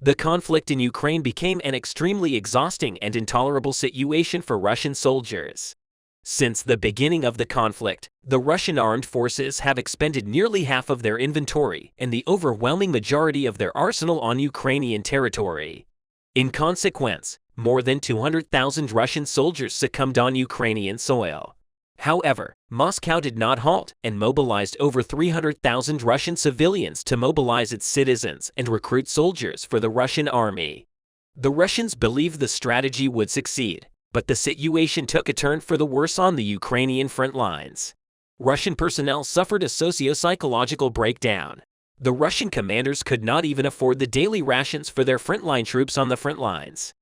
The conflict in Ukraine became an extremely exhausting and intolerable situation for Russian soldiers. Since the beginning of the conflict, the Russian armed forces have expended nearly half of their inventory and the overwhelming majority of their arsenal on Ukrainian territory. In consequence, more than 200,000 Russian soldiers succumbed on Ukrainian soil. However, Moscow did not halt and mobilized over 300,000 Russian civilians to mobilize its citizens and recruit soldiers for the Russian army. The Russians believed the strategy would succeed, but the situation took a turn for the worse on the Ukrainian front lines. Russian personnel suffered a socio-psychological breakdown. The Russian commanders could not even afford the daily rations for their frontline troops on the front lines.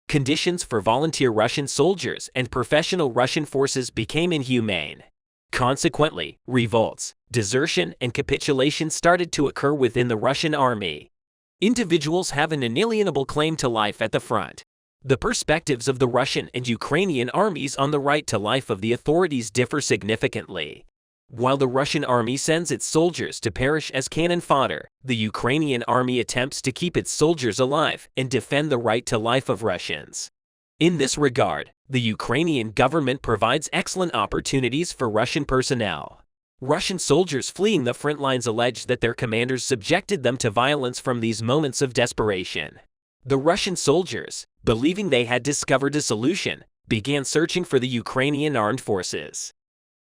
Conditions for volunteer Russian soldiers and professional Russian forces became inhumane. Consequently, revolts, desertion, and capitulation started to occur within the Russian army. Individuals have an inalienable claim to life at the front. The perspectives of the Russian and Ukrainian armies on the right to life of the authorities differ significantly. While the Russian army sends its soldiers to perish as cannon fodder, the Ukrainian army attempts to keep its soldiers alive and defend the right to life of Russians. In this regard, the Ukrainian government provides excellent opportunities for Russian personnel. Russian soldiers fleeing the front lines allege that their commanders subjected them to violence from these moments of desperation. The Russian soldiers, believing they had discovered a solution, began searching for the Ukrainian armed forces.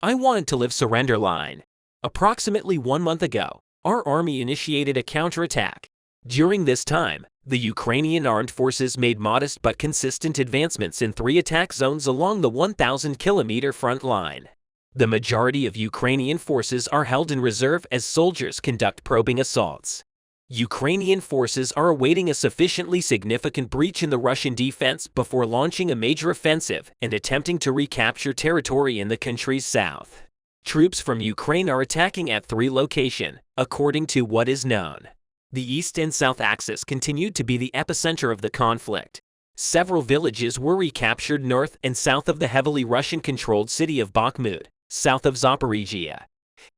"I wanted to live surrender line. Approximately 1 month ago, our army initiated a counterattack. During this time, the Ukrainian armed forces made modest but consistent advancements in 3 attack zones along the 1,000-kilometer front line. The majority of Ukrainian forces are held in reserve as soldiers conduct probing assaults. Ukrainian forces are awaiting a sufficiently significant breach in the Russian defense before launching a major offensive and attempting to recapture territory in the country's south. Troops from Ukraine are attacking at 3 locations, according to what is known. The east and south axis continued to be the epicenter of the conflict. Several villages were recaptured north and south of the heavily Russian-controlled city of Bakhmut, south of Zaporizhia.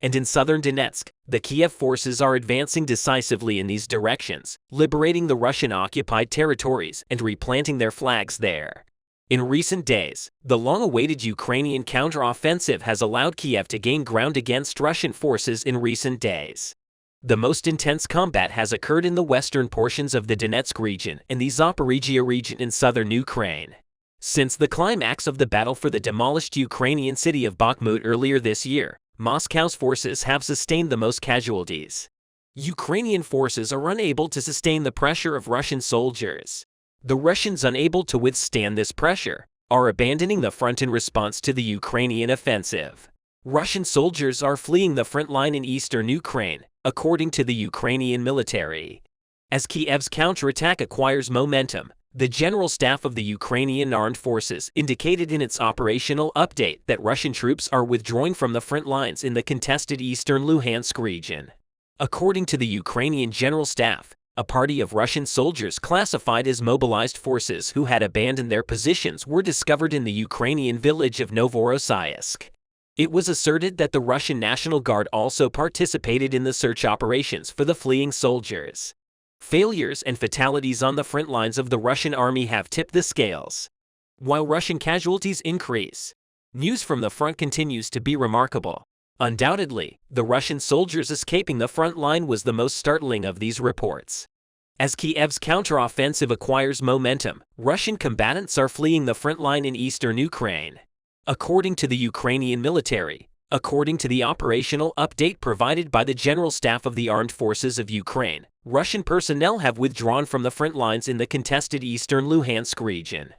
And in southern Donetsk, the Kiev forces are advancing decisively in these directions, liberating the Russian-occupied territories and replanting their flags there. In recent days, the long-awaited Ukrainian counteroffensive has allowed Kiev to gain ground against Russian forces in recent days. The most intense combat has occurred in the western portions of the Donetsk region and the Zaporizhia region in southern Ukraine. Since the climax of the battle for the demolished Ukrainian city of Bakhmut earlier this year, Moscow's forces have sustained the most casualties. Ukrainian forces are unable to sustain the pressure of Russian soldiers. The Russians, unable to withstand this pressure, are abandoning the front in response to the Ukrainian offensive. Russian soldiers are fleeing the front line in eastern Ukraine, according to the Ukrainian military. As Kiev's counterattack acquires momentum, the General Staff of the Ukrainian Armed Forces indicated in its operational update that Russian troops are withdrawing from the front lines in the contested eastern Luhansk region. According to the Ukrainian General Staff, a party of Russian soldiers classified as mobilized forces who had abandoned their positions were discovered in the Ukrainian village of Novorossiysk. It was asserted that the Russian National Guard also participated in the search operations for the fleeing soldiers. Failures and fatalities on the front lines of the Russian army have tipped the scales. While Russian casualties increase, news from the front continues to be remarkable. Undoubtedly, the Russian soldiers escaping the front line was the most startling of these reports. As Kiev's counteroffensive acquires momentum, Russian combatants are fleeing the front line in eastern Ukraine. According to the Ukrainian military, according to the operational update provided by the General Staff of the Armed Forces of Ukraine, Russian personnel have withdrawn from the front lines in the contested eastern Luhansk region.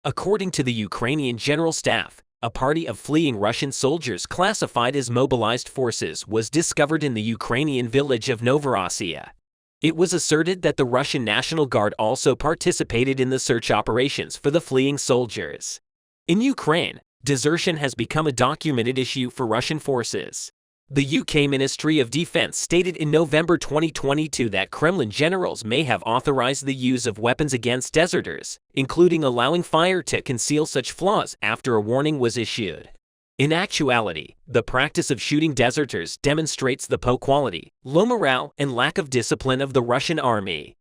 According to the Ukrainian General Staff, a party of fleeing Russian soldiers classified as mobilized forces was discovered in the Ukrainian village of Novorossiya. It was asserted that the Russian National Guard also participated in the search operations for the fleeing soldiers. In Ukraine, desertion has become a documented issue for Russian forces. The UK Ministry of Defense stated in November 2022 that Kremlin generals may have authorized the use of weapons against deserters, including allowing fire to conceal such flaws after a warning was issued. In actuality, the practice of shooting deserters demonstrates the poor quality, low morale, and lack of discipline of the Russian army.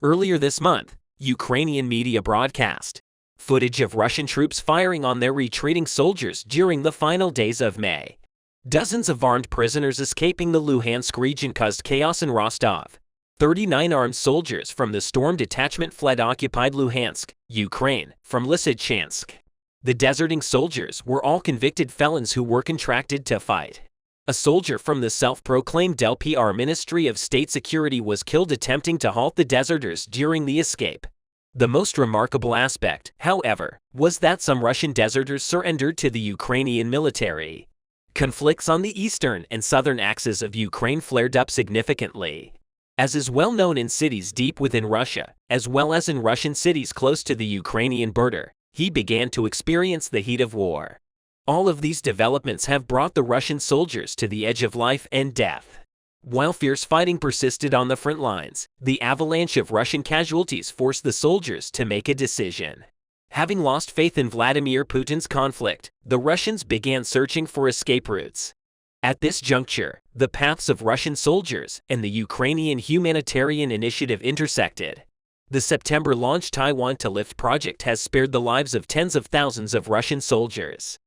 Earlier this month, Ukrainian media broadcast footage of Russian troops firing on their retreating soldiers during the final days of May. Dozens of armed prisoners escaping the Luhansk region caused chaos in Rostov. 39 armed soldiers from the Storm Detachment fled occupied Luhansk, Ukraine, from Lysychansk. The deserting soldiers were all convicted felons who were contracted to fight. A soldier from the self-proclaimed LPR Ministry of State Security was killed attempting to halt the deserters during the escape. The most remarkable aspect, however, was that some Russian deserters surrendered to the Ukrainian military. Conflicts on the eastern and southern axes of Ukraine flared up significantly. As is well known in cities deep within Russia, as well as in Russian cities close to the Ukrainian border, he began to experience the heat of war. All of these developments have brought the Russian soldiers to the edge of life and death. While fierce fighting persisted on the front lines, the avalanche of Russian casualties forced the soldiers to make a decision. Having lost faith in Vladimir Putin's conflict, the Russians began searching for escape routes. At this juncture, the paths of Russian soldiers and the Ukrainian humanitarian initiative intersected. The September-launched I Want to Live project has spared the lives of tens of thousands of Russian soldiers.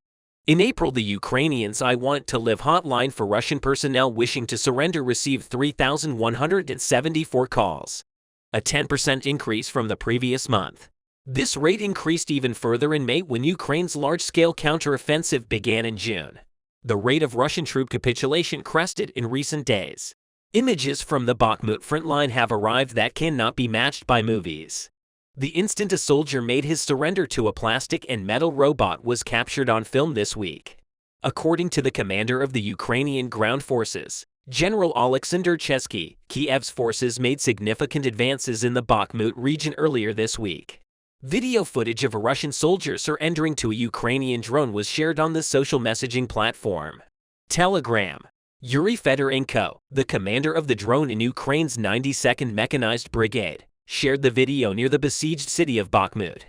In April, the Ukrainians' I Want to Live hotline for Russian personnel wishing to surrender received 3,174 calls, a 10% increase from the previous month. This rate increased even further in May when Ukraine's large-scale counteroffensive began in June. The rate of Russian troop capitulation crested in recent days. Images from the Bakhmut front line have arrived that cannot be matched by movies. The instant a soldier made his surrender to a plastic and metal robot was captured on film this week. According to the commander of the Ukrainian ground forces, General Oleksandr Chesky, Kiev's forces made significant advances in the Bakhmut region earlier this week. Video footage of a Russian soldier surrendering to a Ukrainian drone was shared on the social messaging platform Telegram. Yuri Fedorenko, the commander of the drone in Ukraine's 92nd Mechanized Brigade, shared the video near the besieged city of Bakhmut.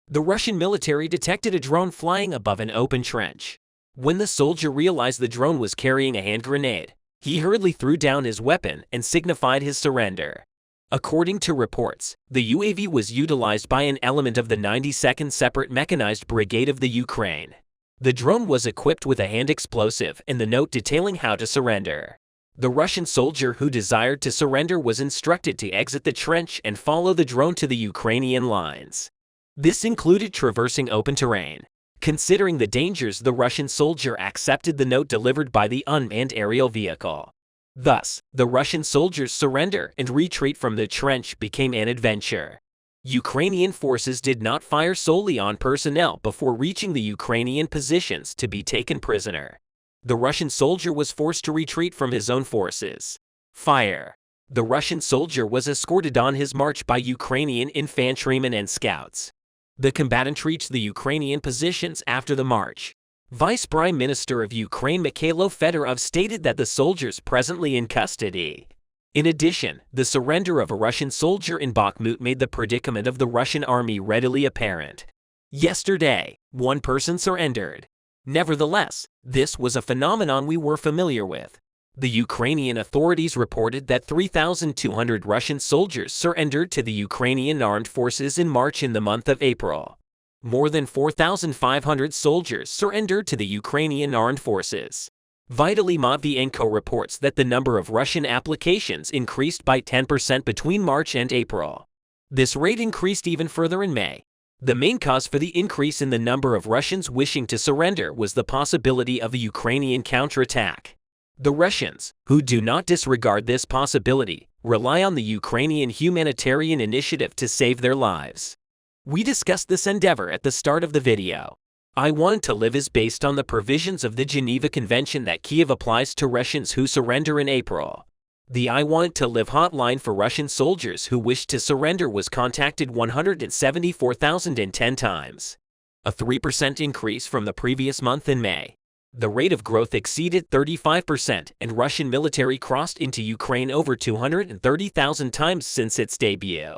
The Russian military detected a drone flying above an open trench. When the soldier realized the drone was carrying a hand grenade, he hurriedly threw down his weapon and signified his surrender. According to reports, the UAV was utilized by an element of the 92nd Separate Mechanized Brigade of the Ukraine. The drone was equipped with a hand explosive and the note detailing how to surrender. The Russian soldier who desired to surrender was instructed to exit the trench and follow the drone to the Ukrainian lines. This included traversing open terrain. Considering the dangers, the Russian soldier accepted the note delivered by the unmanned aerial vehicle. Thus, the Russian soldiers' surrender and retreat from the trench became an adventure. Ukrainian forces did not fire solely on personnel before reaching the Ukrainian positions to be taken prisoner. The Russian soldier was forced to retreat from his own forces. Fire. The Russian soldier was escorted on his march by Ukrainian infantrymen and scouts. The combatant reached the Ukrainian positions after the march. Vice Prime Minister of Ukraine Mikhailo Fedorov stated that the soldiers presently in custody. In addition, the surrender of a Russian soldier in Bakhmut made the predicament of the Russian army readily apparent. Yesterday, one person surrendered. Nevertheless, this was a phenomenon we were familiar with. The Ukrainian authorities reported that 3,200 Russian soldiers surrendered to the Ukrainian armed forces in March in the month of April. More than 4,500 soldiers surrendered to the Ukrainian armed forces. Vitaly Matvienko reports that the number of Russian applications increased by 10% between March and April. This rate increased even further in May. The main cause for the increase in the number of Russians wishing to surrender was the possibility of a Ukrainian counterattack. The Russians, who do not disregard this possibility, rely on the Ukrainian humanitarian initiative to save their lives. We discussed this endeavor at the start of the video. I Want to Live is based on the provisions of the Geneva Convention that Kiev applies to Russians who surrender in April. The I Want to Live hotline for Russian soldiers who wished to surrender was contacted 174,010 times, a 3% increase from the previous month in May. The rate of growth exceeded 35%, and Russian military crossed into Ukraine over 230,000 times since its debut.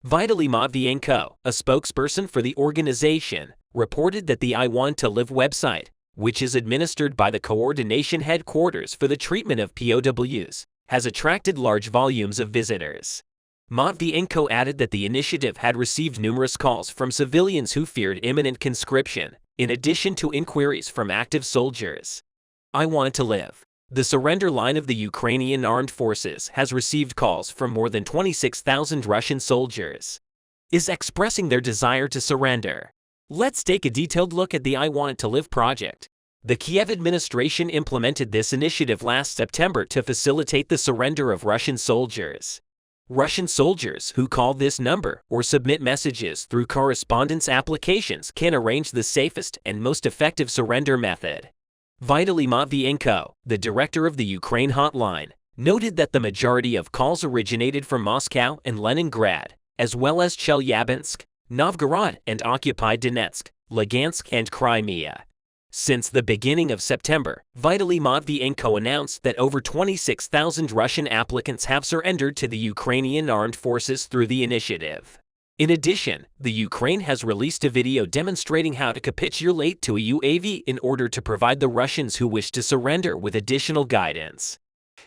Vitaly Matvienko, a spokesperson for the organization, reported that the I Want to Live website, which is administered by the Coordination Headquarters for the Treatment of POWs, has attracted large volumes of visitors. Matvienko added that the initiative had received numerous calls from civilians who feared imminent conscription, in addition to inquiries from active soldiers. I want to live. The surrender line of the Ukrainian armed forces has received calls from more than 26,000 Russian soldiers, is expressing their desire to surrender. Let's take a detailed look at the I Want to Live project. The Kiev administration implemented this initiative last September to facilitate the surrender of Russian soldiers. Russian soldiers who call this number or submit messages through correspondence applications can arrange the safest and most effective surrender method. Vitaly Matvienko, the director of the Ukraine hotline, noted that the majority of calls originated from Moscow and Leningrad, as well as Chelyabinsk, Novgorod, and occupied Donetsk, Lugansk, and Crimea. Since the beginning of September, Vitaly Matvienko announced that over 26,000 Russian applicants have surrendered to the Ukrainian armed forces through the initiative. In addition, the Ukraine has released a video demonstrating how to capitulate to a UAV in order to provide the Russians who wish to surrender with additional guidance.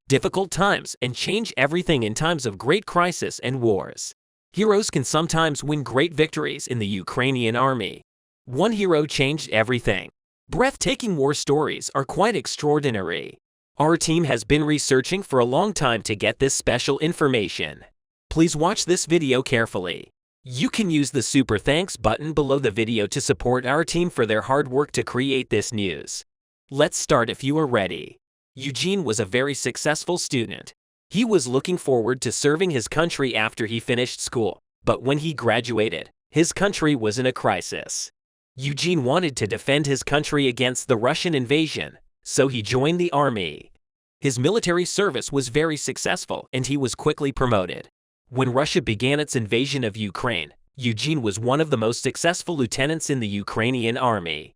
Difficult times and change everything in times of great crisis and wars. Heroes can sometimes win great victories in the Ukrainian army. One hero changed everything. Breathtaking war stories are quite extraordinary. Our team has been researching for a long time to get this special information. Please watch this video carefully. You can use the super thanks button below the video to support our team for their hard work to create this news. Let's start if you are ready. Eugene was a very successful student. He was looking forward to serving his country after he finished school, but when he graduated, his country was in a crisis. Eugene wanted to defend his country against the Russian invasion, so he joined the army. His military service was very successful and he was quickly promoted. When Russia began its invasion of Ukraine, Eugene was one of the most successful lieutenants in the Ukrainian army.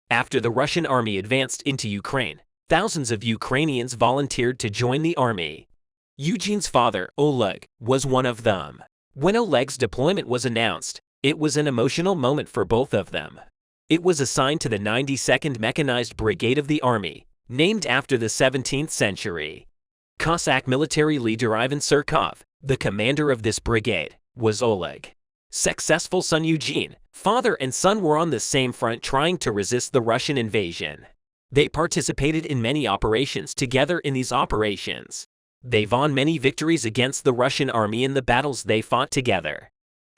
After the Russian army advanced into Ukraine, thousands of Ukrainians volunteered to join the army. Eugene's father, Oleg, was one of them. When Oleg's deployment was announced, it was an emotional moment for both of them. It was assigned to the 92nd Mechanized Brigade of the Army, named after the 17th century. Cossack military leader Ivan Surkov, the commander of this brigade, was Oleg. Successful son Eugene, father and son were on the same front trying to resist the Russian invasion. They participated in many operations together. In these operations, they won many victories against the Russian army in the battles they fought together.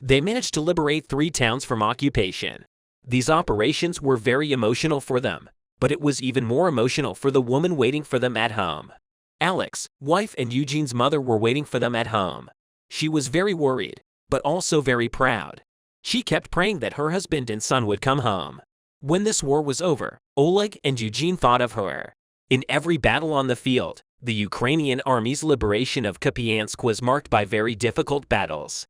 They managed to liberate 3 towns from occupation. These operations were very emotional for them, but it was even more emotional for the woman waiting for them at home. Alex, wife and Eugene's mother, were waiting for them at home. She was very worried, but also very proud. She kept praying that her husband and son would come home. When this war was over, Oleg and Eugene thought of her. In every battle on the field, the Ukrainian army's liberation of Kupiansk was marked by very difficult battles.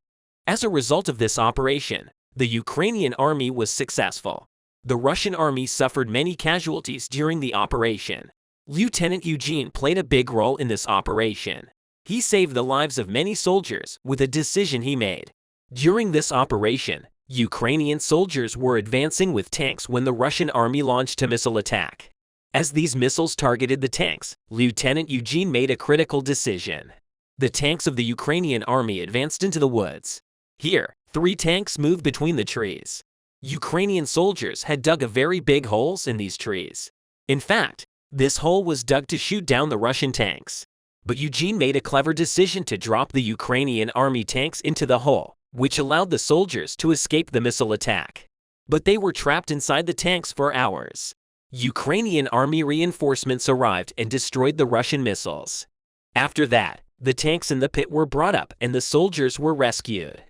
As a result of this operation, the Ukrainian army was successful. The Russian army suffered many casualties during the operation. Lieutenant Eugene played a big role in this operation. He saved the lives of many soldiers with a decision he made. During this operation, Ukrainian soldiers were advancing with tanks when the Russian army launched a missile attack. As these missiles targeted the tanks, Lieutenant Eugene made a critical decision. The tanks of the Ukrainian army advanced into the woods. Here, 3 tanks moved between the trees. Ukrainian soldiers had dug a very big holes in these trees. In fact, this hole was dug to shoot down the Russian tanks. But Eugene made a clever decision to drop the Ukrainian army tanks into the hole, which allowed the soldiers to escape the missile attack. But they were trapped inside the tanks for hours. Ukrainian army reinforcements arrived and destroyed the Russian missiles. After that, the tanks in the pit were brought up and the soldiers were rescued.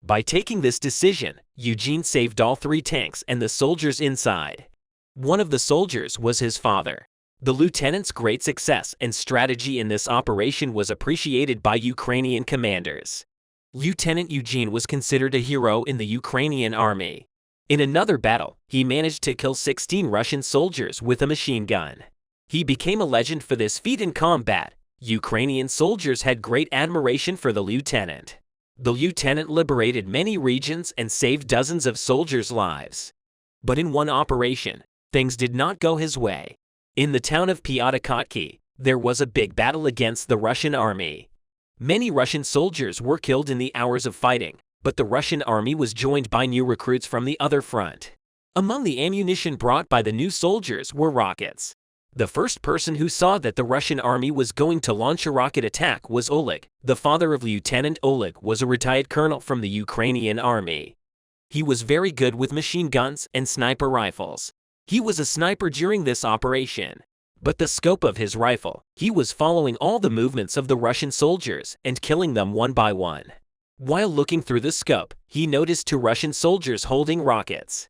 By taking this decision, Eugene saved all 3 tanks and the soldiers inside. One of the soldiers was his father. The lieutenant's great success and strategy in this operation was appreciated by Ukrainian commanders. Lieutenant Eugene was considered a hero in the Ukrainian army. In another battle, he managed to kill 16 Russian soldiers with a machine gun. He became a legend for this feat in combat. Ukrainian soldiers had great admiration for the lieutenant. The lieutenant liberated many regions and saved dozens of soldiers' lives. But in one operation, things did not go his way. In the town of Pyatakotki, there was a big battle against the Russian army. Many Russian soldiers were killed in the hours of fighting, but the Russian army was joined by new recruits from the other front. Among the ammunition brought by the new soldiers were rockets. The first person who saw that the Russian army was going to launch a rocket attack was Oleg. The father of Lieutenant Oleg was a retired colonel from the Ukrainian army. He was very good with machine guns and sniper rifles. He was a sniper during this operation. But the scope of his rifle, he was following all the movements of the Russian soldiers and killing them one by one. While looking through the scope, he noticed two Russian soldiers holding rockets.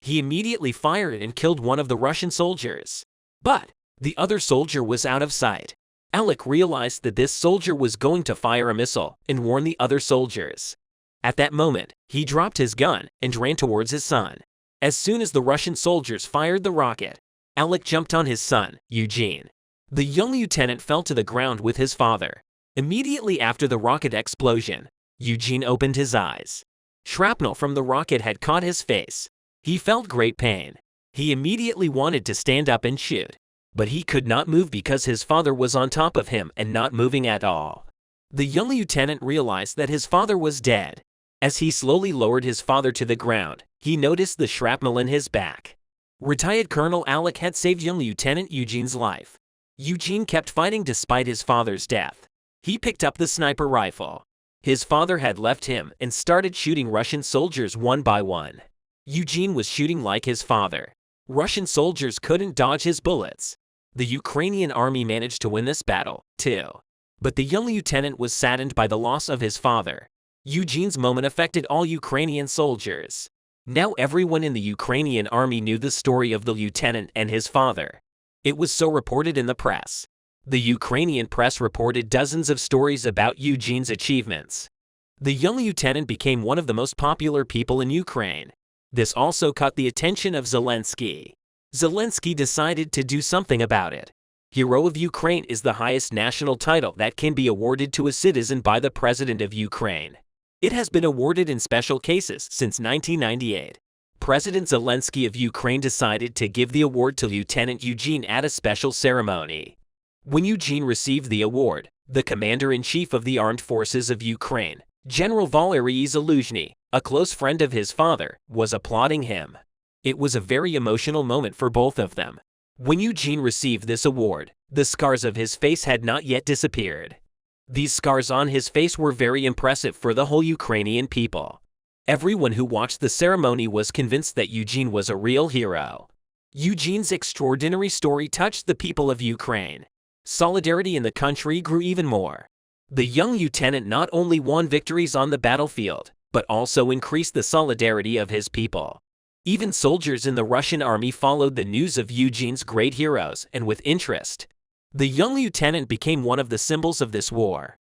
He immediately fired and killed one of the Russian soldiers. But the other soldier was out of sight. Alec realized that this soldier was going to fire a missile and warn the other soldiers. At that moment, he dropped his gun and ran towards his son. As soon as the Russian soldiers fired the rocket, Alec jumped on his son, Eugene. The young lieutenant fell to the ground with his father. Immediately after the rocket explosion, Eugene opened his eyes. Shrapnel from the rocket had caught his face. He felt great pain. He immediately wanted to stand up and shoot, but he could not move because his father was on top of him and not moving at all. The young lieutenant realized that his father was dead. As he slowly lowered his father to the ground, he noticed the shrapnel in his back. Retired Colonel Alec had saved young Lieutenant Eugene's life. Eugene kept fighting despite his father's death. He picked up the sniper rifle. His father had left him and started shooting Russian soldiers one by one. Eugene was shooting like his father. Russian soldiers couldn't dodge his bullets. The Ukrainian army managed to win this battle, too. But the young lieutenant was saddened by the loss of his father. Eugene's moment affected all Ukrainian soldiers. Now everyone in the Ukrainian army knew the story of the lieutenant and his father. It was so reported in the press. The Ukrainian press reported dozens of stories about Eugene's achievements. The young lieutenant became one of the most popular people in Ukraine. This also caught the attention of Zelensky. Zelensky decided to do something about it. Hero of Ukraine is the highest national title that can be awarded to a citizen by the President of Ukraine. It has been awarded in special cases since 1998. President Zelensky of Ukraine decided to give the award to Lieutenant Eugene at a special ceremony. When Eugene received the award, the Commander-in-Chief of the Armed Forces of Ukraine, General Valery Zaluzhny, a close friend of his father, was applauding him. It was a very emotional moment for both of them. When Eugene received this award, the scars of his face had not yet disappeared. These scars on his face were very impressive for the whole Ukrainian people. Everyone who watched the ceremony was convinced that Eugene was a real hero. Eugene's extraordinary story touched the people of Ukraine. Solidarity in the country grew even more. The young lieutenant not only won victories on the battlefield, but also increased the solidarity of his people. Even soldiers in the Russian army followed the news of Eugene's great heroes and with interest. The young lieutenant became one of the symbols of this war.